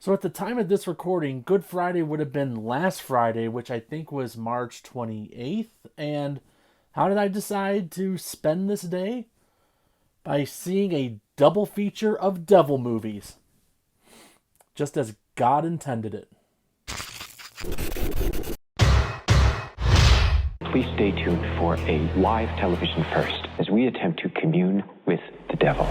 So at the time of this recording, Good Friday would have been last Friday, which I think was March 28th. And how did I decide to spend this day? By seeing a double feature of devil movies, just as God intended it. Please stay tuned for a live television first as we attempt to commune with the devil.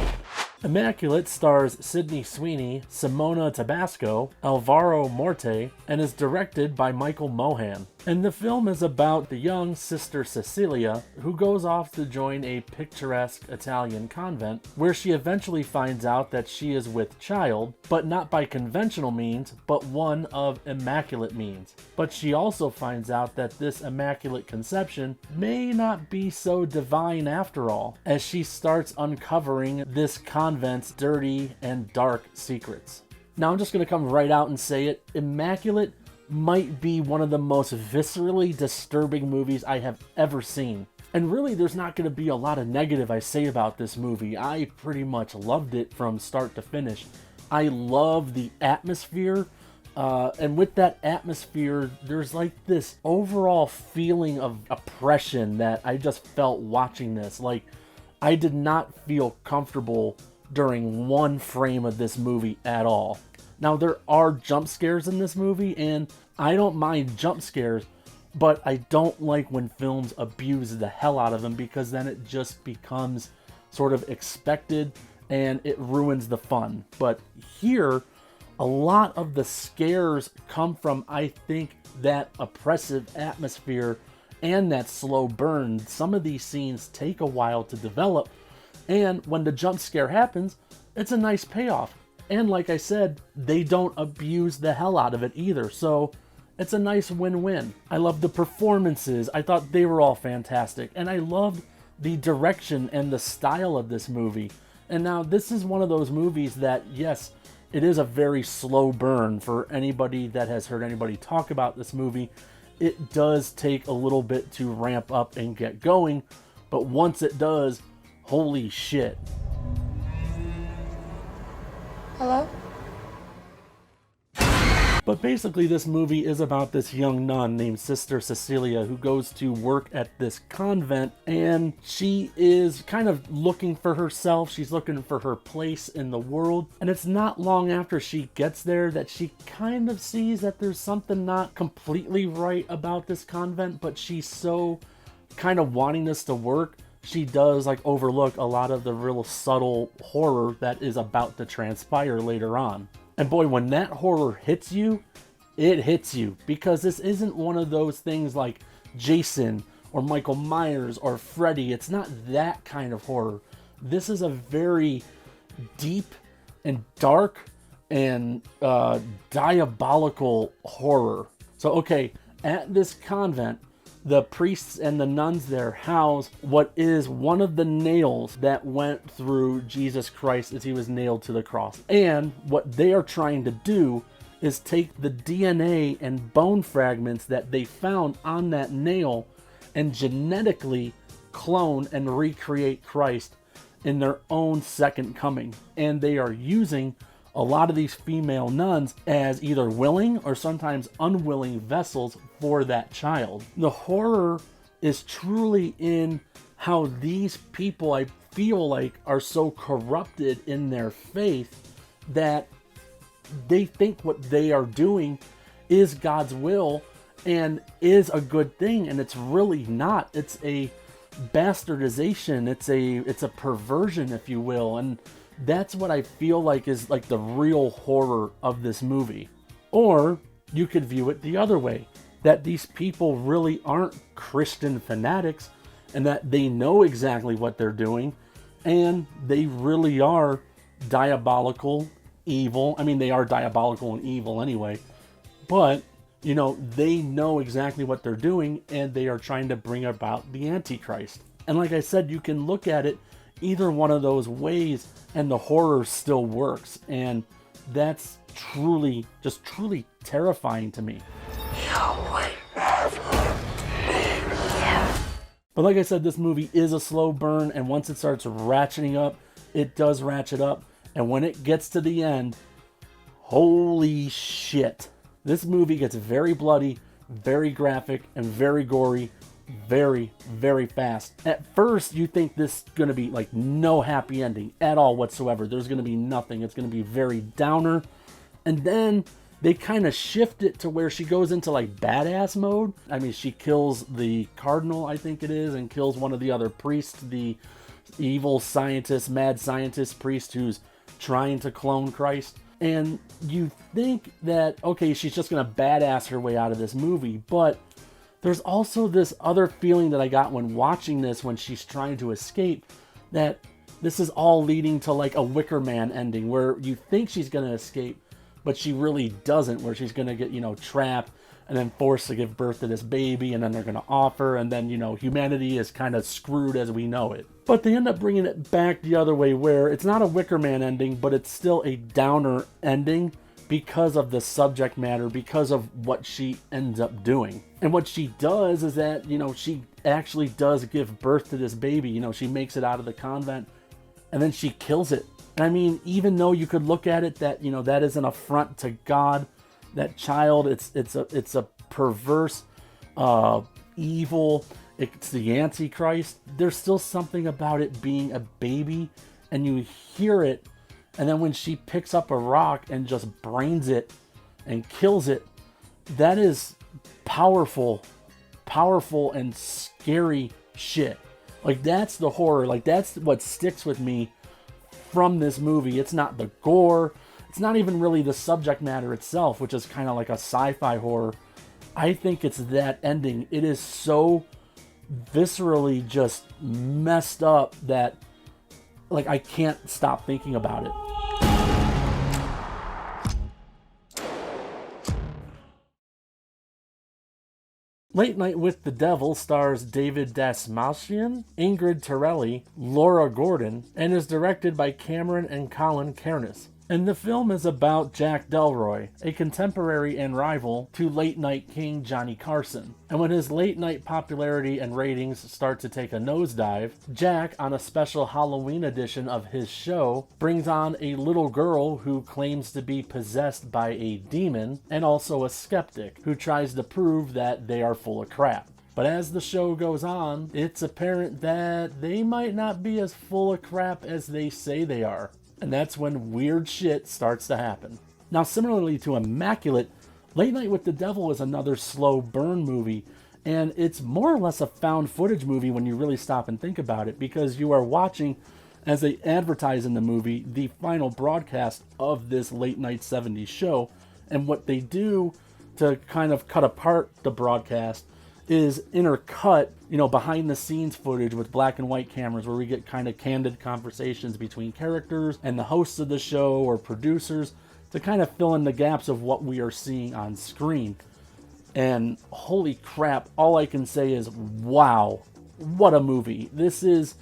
Immaculate stars Sydney Sweeney, Simona Tabasco, Alvaro Morte, and is directed by Michael Mohan. And the film is about the young Sister Cecilia, who goes off to join a picturesque Italian convent, where she eventually finds out that she is with child, but not by conventional means, but one of immaculate means. But she also finds out that this immaculate conception may not be so divine after all, as she starts uncovering this convent's dirty and dark secrets. Now I'm just going to come right out and say it. Immaculate might be one of the most viscerally disturbing movies I have ever seen. And really, there's not going to be a lot of negative I say about this movie. I pretty much loved it from start to finish. I love the atmosphere, and with that atmosphere, there's like this overall feeling of oppression that I just felt watching this. Like, I did not feel comfortable during one frame of this movie at all. Now, there are jump scares in this movie, and I don't mind jump scares, but I don't like when films abuse the hell out of them, because then it just becomes sort of expected and it ruins the fun. But here, a lot of the scares come from, I think, that oppressive atmosphere and that slow burn. Some of these scenes take a while to develop, and when the jump scare happens, it's a nice payoff. And like I said, they don't abuse the hell out of it either, so it's a nice win-win. I love the performances. I thought they were all fantastic, and I loved the direction and the style of this movie. And now this is one of those movies that, yes, it is a very slow burn. For anybody that has heard anybody talk about this movie, it does take a little bit to ramp up and get going, but once it does, holy shit. Hello? But basically, this movie is about this young nun named Sister Cecilia who goes to work at this convent, and she is kind of looking for herself. She's looking for her place in the world, and it's not long after she gets there that she kind of sees that there's something not completely right about this convent, but she's so kind of wanting this to work, she does like overlook a lot of the real subtle horror that is about to transpire later on. And boy, when that horror hits you, it hits you, because this isn't one of those things like Jason or Michael Myers or Freddy. It's not that kind of horror. This is a very deep and dark and diabolical horror. So, okay, at this convent, the priests and the nuns there house what is one of the nails that went through Jesus Christ as he was nailed to the cross. And what they are trying to do is take the DNA and bone fragments that they found on that nail and genetically clone and recreate Christ in their own second coming. And they are using a lot of these female nuns as either willing or sometimes unwilling vessels for that child. The horror is truly in how these people, I feel like, are so corrupted in their faith that they think what they are doing is God's will and is a good thing, and it's really not. It's a bastardization. It's a perversion, if you will, and that's what I feel like is like the real horror of this movie. Or you could view it the other way, that these people really aren't Christian fanatics and that they know exactly what they're doing and they really are diabolical, evil. I mean, they are diabolical and evil anyway, but you know, they know exactly what they're doing and they are trying to bring about the Antichrist. And like I said, you can look at it either one of those ways and the horror still works, and that's truly terrifying to me. But like I said, this movie is a slow burn, and once it starts ratcheting up, it does ratchet up, and when it gets to the end, Holy shit. This movie gets very bloody, very graphic, and very gory, very, very fast. At first, you think this is going to be like no happy ending at all whatsoever. There's going to be nothing. It's going to be very downer. And then they kind of shift it to where she goes into like badass mode. I mean, she kills the cardinal, I think it is, and kills one of the other priests, the evil scientist, mad scientist priest who's trying to clone Christ. And you think that, okay, she's just going to badass her way out of this movie. But there's also this other feeling that I got when watching this, when she's trying to escape, that this is all leading to like a Wicker Man ending where you think she's going to escape, but she really doesn't, where she's going to get, trapped and then forced to give birth to this baby, and then they're going to offer, and then, humanity is kind of screwed as we know it. But they end up bringing it back the other way, where it's not a Wicker Man ending, but it's still a downer ending because of the subject matter, because of what she ends up doing. And what she does is that, she actually does give birth to this baby. She makes it out of the convent, and then she kills it. And I mean, even though you could look at it that, that is an affront to God, that child, it's a perverse, evil, it's the Antichrist, there's still something about it being a baby, and you hear it, and then when she picks up a rock and just brains it and kills it, that is powerful and scary shit. Like, that's the horror. Like, that's what sticks with me from this movie. It's not the gore. It's not even really the subject matter itself, which is kind of like a sci-fi horror. I think it's that ending. It is so viscerally just messed up that, like, I can't stop thinking about it. Late Night with the Devil stars David Dastmalchian, Ingrid Torelli, Laura Gordon, and is directed by Cameron and Colin Cairns. And the film is about Jack Delroy, a contemporary and rival to late night king Johnny Carson. And when his late night popularity and ratings start to take a nosedive, Jack, on a special Halloween edition of his show, brings on a little girl who claims to be possessed by a demon, and also a skeptic who tries to prove that they are full of crap. But as the show goes on, it's apparent that they might not be as full of crap as they say they are. And that's when weird shit starts to happen. Now, similarly to Immaculate, Late Night with the Devil is another slow burn movie, and it's more or less a found footage movie when you really stop and think about it, because you are watching, as they advertise in the movie, the final broadcast of this late night 70s show. And what they do to kind of cut apart the broadcast is intercut, behind the scenes footage with black and white cameras, where we get kind of candid conversations between characters and the hosts of the show or producers to kind of fill in the gaps of what we are seeing on screen. And holy crap, all I can say is, wow, what a movie. This is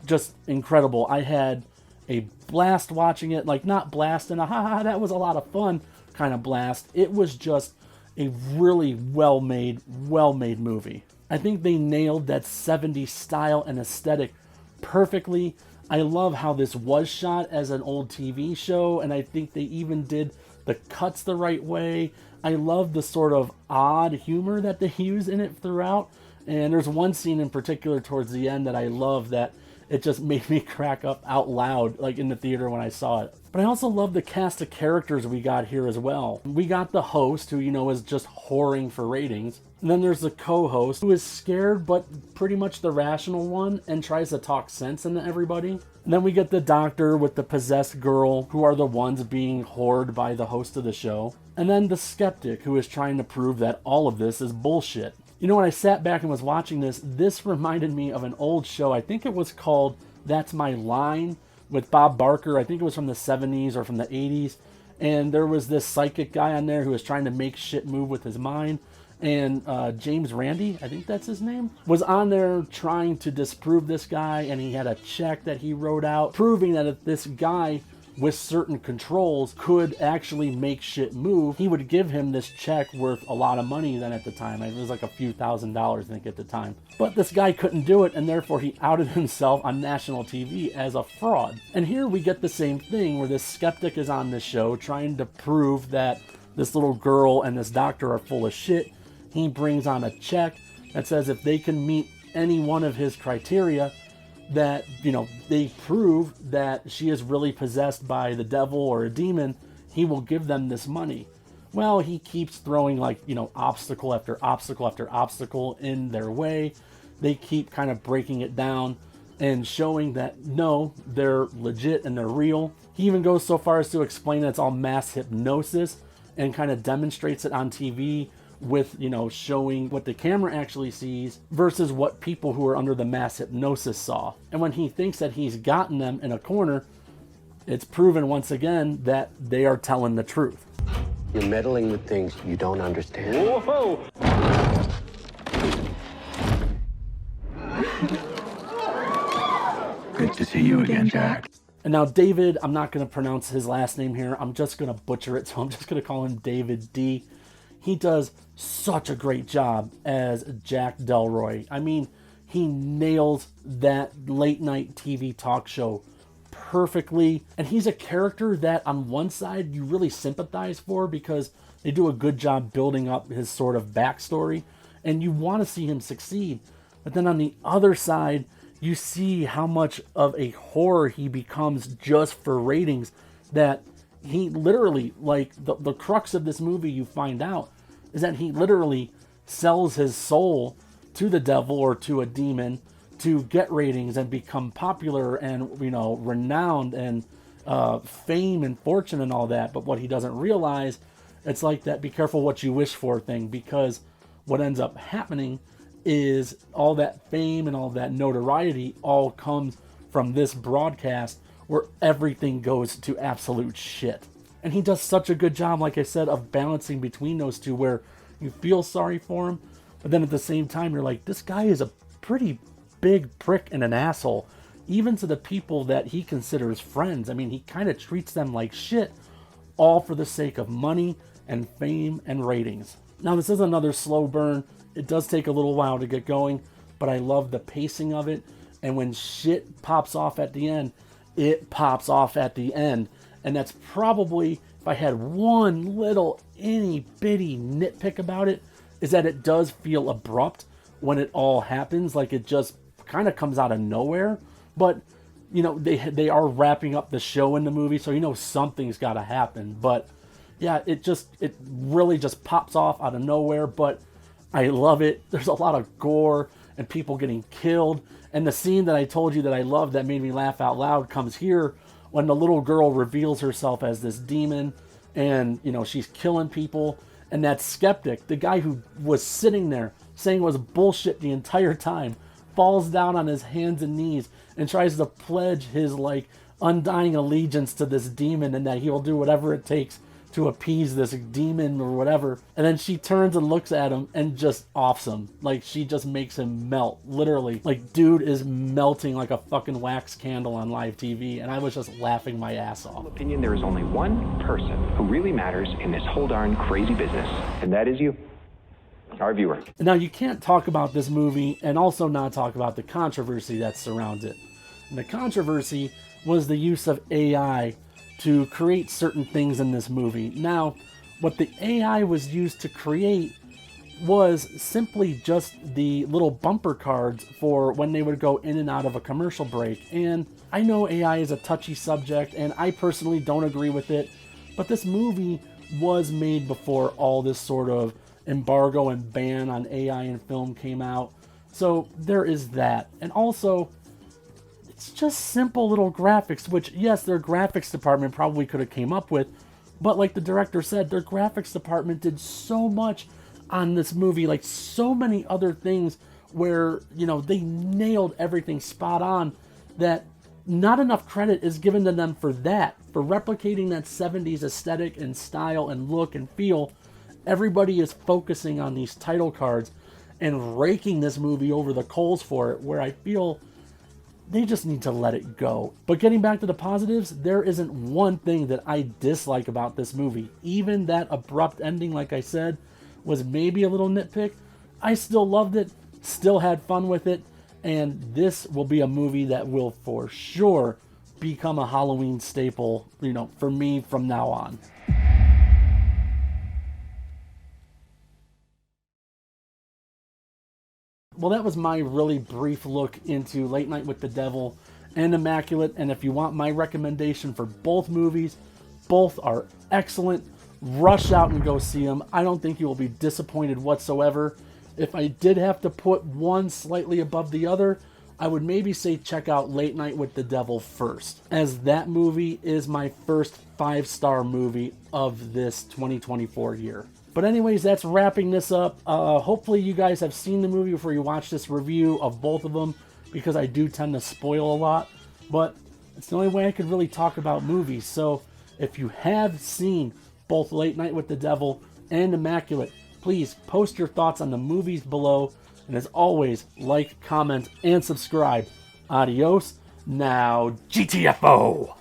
just incredible. I had a blast watching it, like not blast and that was a lot of fun kind of blast. It was just a really well-made movie. I think they nailed that 70s style and aesthetic perfectly. I love how this was shot as an old TV show, and I think they even did the cuts the right way. I love the sort of odd humor that they use in it throughout. And there's one scene in particular towards the end that I love, that it just made me crack up out loud, like in the theater when I saw it. But I also love the cast of characters we got here as well. We got the host, who, is just whoring for ratings. And then there's the co-host, who is scared, but pretty much the rational one, and tries to talk sense into everybody. And then we get the doctor with the possessed girl, who are the ones being whored by the host of the show. And then the skeptic, who is trying to prove that all of this is bullshit. When I sat back and was watching this reminded me of an old show. I think it was called That's My Line, with Bob Barker. I think it was from the 70s or from the 80s. And there was this psychic guy on there who was trying to make shit move with his mind. And James Randi, I think that's his name, was on there trying to disprove this guy. And he had a check that he wrote out proving that if this guy with certain controls could actually make shit move, he would give him this check worth a lot of money then at the time. It was like a few $1,000s, I think, at the time. But this guy couldn't do it, and therefore he outed himself on national TV as a fraud. And here we get the same thing where this skeptic is on this show trying to prove that this little girl and this doctor are full of shit. He brings on a check that says if they can meet any one of his criteria, that, they prove that she is really possessed by the devil or a demon, he will give them this money. Well, he keeps throwing obstacle after obstacle after obstacle in their way. They keep kind of breaking it down and showing that no, they're legit and they're real. He even goes so far as to explain that it's all mass hypnosis and kind of demonstrates it on TV with, showing what the camera actually sees versus what people who are under the mass hypnosis saw. And when he thinks that he's gotten them in a corner, it's proven once again that they are telling the truth. You're meddling with things you don't understand. Whoa! Good to see you again, Jack. And now David, I'm not going to pronounce his last name here. I'm just going to butcher it, so I'm just going to call him David D. He does such a great job as Jack Delroy. I mean, he nails that late night TV talk show perfectly. And he's a character that on one side you really sympathize for because they do a good job building up his sort of backstory and you want to see him succeed. But then on the other side, you see how much of a horror he becomes just for ratings, that he literally, the crux of this movie, you find out, is that he literally sells his soul to the devil or to a demon to get ratings and become popular and, renowned and fame and fortune and all that. But what he doesn't realize, it's like that be careful what you wish for thing, because what ends up happening is all that fame and all that notoriety all comes from this broadcast where everything goes to absolute shit. And he does such a good job, like I said, of balancing between those two where you feel sorry for him, but then at the same time you're like, this guy is a pretty big prick and an asshole, even to the people that he considers friends. I mean, he kind of treats them like shit, all for the sake of money and fame and ratings. Now, this is another slow burn. It does take a little while to get going, but I love the pacing of it. And when shit pops off at the end, it pops off at the end. And that's probably, if I had one little itty bitty nitpick about it, is that it does feel abrupt when it all happens. Like it just kind of comes out of nowhere. But, they are wrapping up the show in the movie, so something's got to happen. But yeah, it really just pops off out of nowhere. But I love it. There's a lot of gore and people getting killed. And the scene that I told you that I loved that made me laugh out loud comes here when the little girl reveals herself as this demon and, she's killing people. And that skeptic, the guy who was sitting there saying it was bullshit the entire time, falls down on his hands and knees and tries to pledge his, undying allegiance to this demon and that he will do whatever it takes to appease this demon or whatever. And then she turns and looks at him and just offs him. She just makes him melt, literally. Dude is melting like a fucking wax candle on live TV, and I was just laughing my ass off. Opinion, there is only one person who really matters in this whole darn crazy business, and that is you, our viewer. Now, you can't talk about this movie and also not talk about the controversy that surrounds it. And the controversy was the use of AI to create certain things in this movie. Now, what the AI was used to create was simply just the little bumper cards for when they would go in and out of a commercial break. And I know AI is a touchy subject, and I personally don't agree with it, but this movie was made before all this sort of embargo and ban on AI in film came out. So there is that. And also, it's just simple little graphics, which, yes, their graphics department probably could have came up with, but like the director said, their graphics department did so much on this movie, so many other things where, they nailed everything spot on, that not enough credit is given to them for that, for replicating that 70s aesthetic and style and look and feel. Everybody is focusing on these title cards and raking this movie over the coals for it, where I feel they just need to let it go. But getting back to the positives, there isn't one thing that I dislike about this movie. Even that abrupt ending, like I said, was maybe a little nitpick. I still loved it, still had fun with it, and this will be a movie that will for sure become a Halloween staple, for me from now on. Well, that was my really brief look into Late Night with the Devil and Immaculate, and if you want my recommendation for both movies, both are excellent. Rush out and go see them. I don't think you will be disappointed whatsoever. If I did have to put one slightly above the other, I would maybe say check out Late Night with the Devil first, as that movie is my first 5-star movie of this 2024 year. But anyways, that's wrapping this up. Hopefully you guys have seen the movie before you watch this review of both of them, because I do tend to spoil a lot. But it's the only way I could really talk about movies. So if you have seen both Late Night with the Devil and Immaculate, please post your thoughts on the movies below. And as always, like, comment, and subscribe. Adios. Now, GTFO!